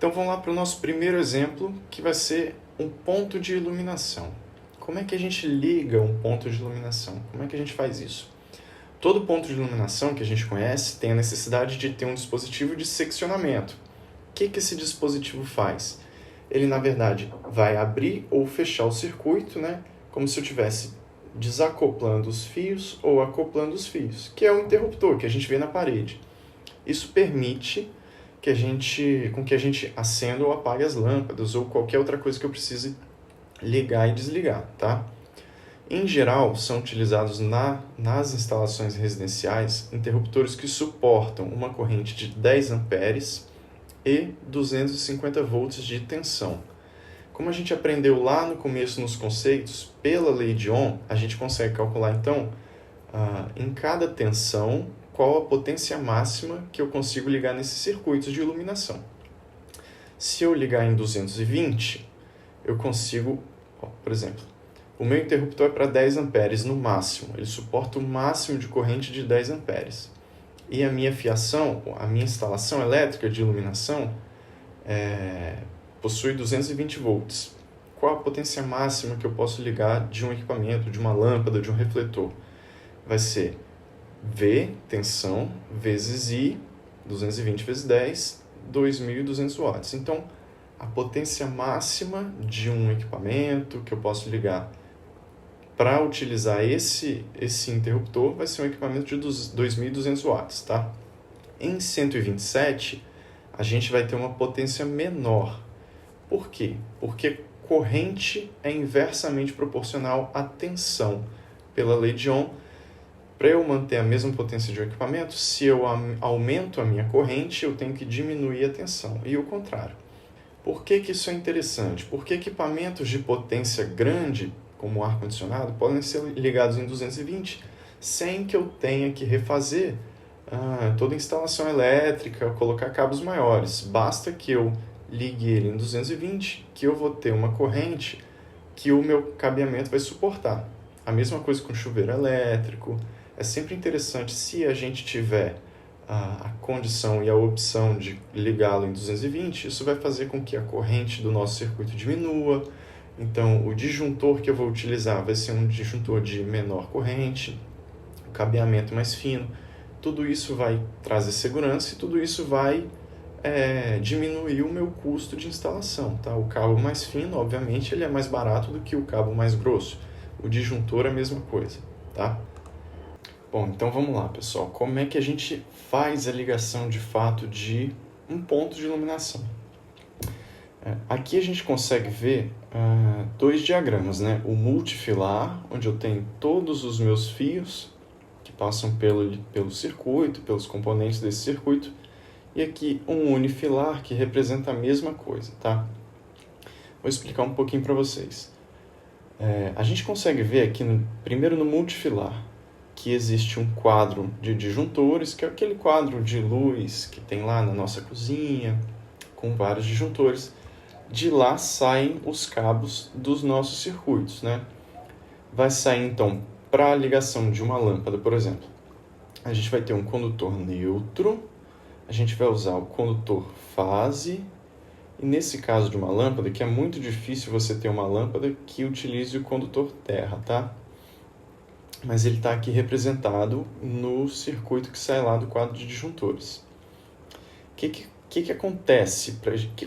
Então vamos lá para o nosso primeiro exemplo, que vai ser um ponto de iluminação. Como é que a gente liga um ponto de iluminação? Como é que a gente faz isso? Todo ponto de iluminação que a gente conhece tem a necessidade de ter um dispositivo de seccionamento. O que esse dispositivo faz? Ele, na verdade, vai abrir ou fechar o circuito, né? Como se eu estivesse desacoplando os fios ou acoplando os fios, que é o interruptor que a gente vê na parede. Isso permite com que a gente acenda ou apague as lâmpadas ou qualquer outra coisa que eu precise ligar e desligar, tá? Em geral, são utilizados nas instalações residenciais interruptores que suportam uma corrente de 10 amperes e 250 volts de tensão. Como a gente aprendeu lá no começo nos conceitos, pela lei de Ohm, a gente consegue calcular então em cada tensão qual a potência máxima que eu consigo ligar nesses circuitos de iluminação. Se eu ligar em 220, eu consigo, por exemplo, o meu interruptor é para 10 amperes no máximo, ele suporta o máximo de corrente de 10 amperes. E a minha fiação, a minha instalação elétrica de iluminação possui 220 volts. Qual a potência máxima que eu posso ligar de um equipamento, de uma lâmpada, de um refletor? Vai ser V, tensão, vezes I, 220 vezes 10, 2.200 watts. Então, a potência máxima de um equipamento que eu posso ligar para utilizar esse interruptor vai ser um equipamento de 2.200 watts, tá? Em 127, a gente vai ter uma potência menor. Por quê? Porque corrente é inversamente proporcional à tensão. Pela lei de Ohm, para eu manter a mesma potência de um equipamento, se eu aumento a minha corrente, eu tenho que diminuir a tensão, e o contrário. Por que isso é interessante? Porque equipamentos de potência grande, como o ar-condicionado, podem ser ligados em 220 sem que eu tenha que refazer toda a instalação elétrica, colocar cabos maiores. Basta que eu ligue ele em 220, que eu vou ter uma corrente que o meu cabeamento vai suportar. A mesma coisa com chuveiro elétrico. É sempre interessante, se a gente tiver a condição e a opção de ligá-lo em 220, isso vai fazer com que a corrente do nosso circuito diminua. Então, o disjuntor que eu vou utilizar vai ser um disjuntor de menor corrente, o cabeamento mais fino. Tudo isso vai trazer segurança e tudo isso vai diminuir o meu custo de instalação. Tá? O cabo mais fino, obviamente, ele é mais barato do que o cabo mais grosso. O disjuntor é a mesma coisa. Tá? Bom, então vamos lá, pessoal. Como é que a gente faz a ligação de fato de um ponto de iluminação? Aqui a gente consegue ver dois diagramas, né? O multifilar, onde eu tenho todos os meus fios que passam pelo circuito, pelos componentes desse circuito, e aqui um unifilar, que representa a mesma coisa, tá? Vou explicar um pouquinho para vocês. A gente consegue ver aqui, primeiro no multifilar, que existe um quadro de disjuntores, que é aquele quadro de luz que tem lá na nossa cozinha, com vários disjuntores. De lá saem os cabos dos nossos circuitos, né? Vai sair, então, para a ligação de uma lâmpada, por exemplo, a gente vai ter um condutor neutro, a gente vai usar o condutor fase, e nesse caso de uma lâmpada, que é muito difícil você ter uma lâmpada que utilize o condutor terra, tá? Mas ele está aqui representado no circuito que sai lá do quadro de disjuntores. O que acontece?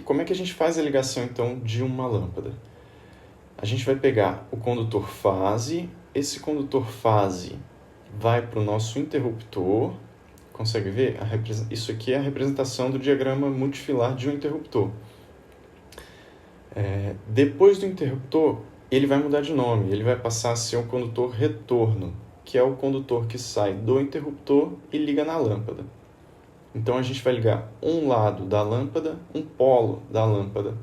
Como é que a gente faz a ligação, então, de uma lâmpada? A gente vai pegar o condutor fase, esse condutor fase vai para o nosso interruptor. Consegue ver? Isso aqui é a representação do diagrama multifilar de um interruptor. Depois do interruptor, ele vai mudar de nome, ele vai passar a ser um condutor retorno, que é o condutor que sai do interruptor e liga na lâmpada. Então a gente vai ligar um lado da lâmpada, um polo da lâmpada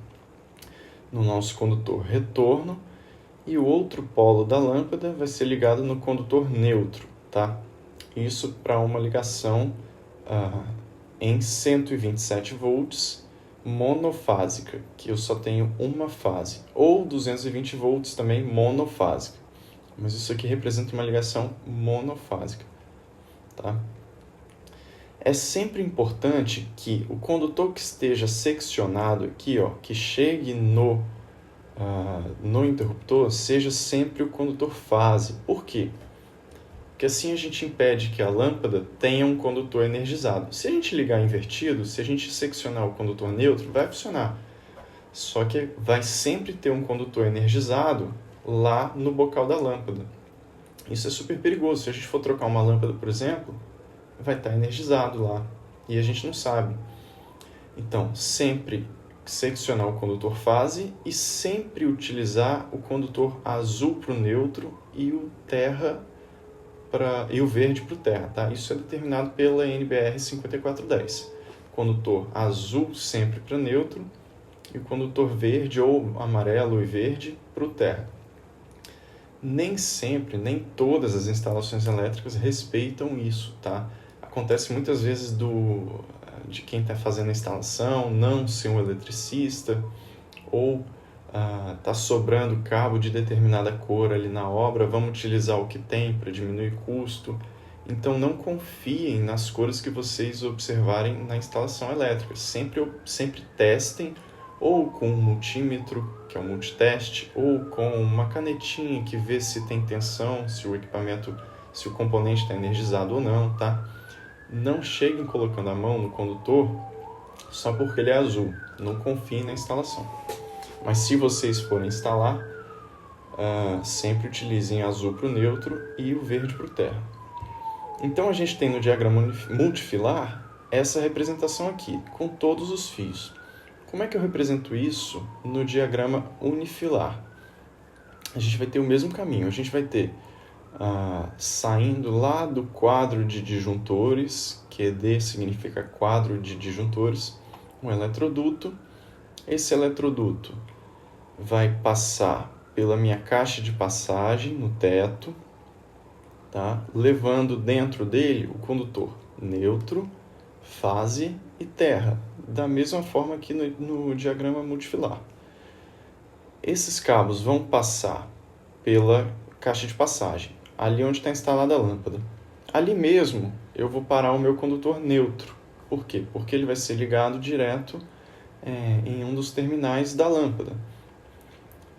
no nosso condutor retorno, e o outro polo da lâmpada vai ser ligado no condutor neutro, tá? Isso para uma ligação em 127 volts monofásica, que eu só tenho uma fase, ou 220 volts também monofásica, mas isso aqui representa uma ligação monofásica, tá? É sempre importante que o condutor que esteja seccionado aqui, ó, que chegue no interruptor, seja sempre o condutor fase. Por quê? Porque assim a gente impede que a lâmpada tenha um condutor energizado. Se a gente ligar invertido, se a gente seccionar o condutor neutro, vai funcionar. Só que vai sempre ter um condutor energizado lá no bocal da lâmpada. Isso é super perigoso. Se a gente for trocar uma lâmpada, por exemplo, vai estar energizado lá. E a gente não sabe. Então, sempre seccionar o condutor fase e sempre utilizar o condutor azul para o neutro e o verde para o terra. Tá? Isso é determinado pela NBR 5410. Condutor azul sempre para neutro e o condutor verde ou amarelo e verde para o terra. Nem sempre, nem todas as instalações elétricas respeitam isso, tá? Acontece muitas vezes de quem está fazendo a instalação não ser um eletricista ou está sobrando cabo de determinada cor ali na obra, vamos utilizar o que tem para diminuir custo. Então não confiem nas cores que vocês observarem na instalação elétrica. Sempre testem ou com um multímetro, que é um multiteste, ou com uma canetinha que vê se tem tensão, se o componente está energizado ou não, tá? Não cheguem colocando a mão no condutor só porque ele é azul. Não confiem na instalação. Mas se vocês forem instalar, sempre utilizem azul para o neutro e o verde para o terra. Então a gente tem no diagrama multifilar essa representação aqui, com todos os fios. Como é que eu represento isso no diagrama unifilar? A gente vai ter o mesmo caminho. A gente vai ter, saindo lá do quadro de disjuntores, QD significa quadro de disjuntores, um eletroduto. Esse eletroduto vai passar pela minha caixa de passagem no teto, tá? Levando dentro dele o condutor neutro, fase e terra, da mesma forma que no diagrama multifilar. Esses cabos vão passar pela caixa de passagem, ali onde está instalada a lâmpada. Ali mesmo eu vou parar o meu condutor neutro. Por quê? Porque ele vai ser ligado direto em um dos terminais da lâmpada.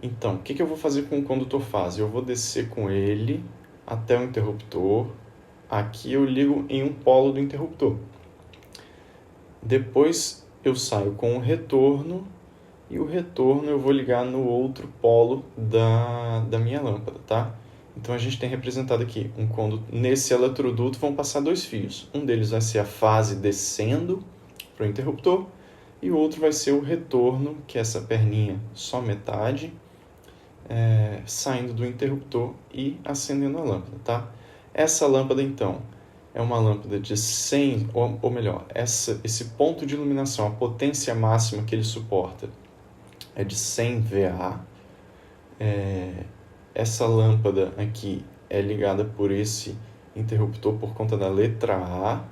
Então, o que eu vou fazer com o condutor fase? Eu vou descer com ele até o interruptor. Aqui eu ligo em um polo do interruptor. Depois eu saio com o retorno e o retorno eu vou ligar no outro polo da minha lâmpada, tá? Então a gente tem representado aqui nesse eletroduto vão passar dois fios. Um deles vai ser a fase descendo para o interruptor e o outro vai ser o retorno, que é essa perninha só metade, saindo do interruptor e acendendo a lâmpada, tá? Essa lâmpada então é uma lâmpada de 100, ou melhor, esse ponto de iluminação, a potência máxima que ele suporta é de 100 VA. Essa lâmpada aqui é ligada por esse interruptor por conta da letra A.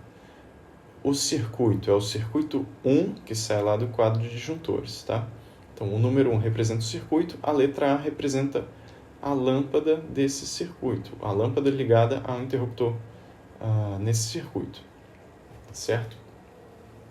O circuito é o circuito 1, que sai lá do quadro de disjuntores, tá? Então, o número 1 representa o circuito, a letra A representa a lâmpada desse circuito, a lâmpada ligada ao interruptor nesse circuito, certo?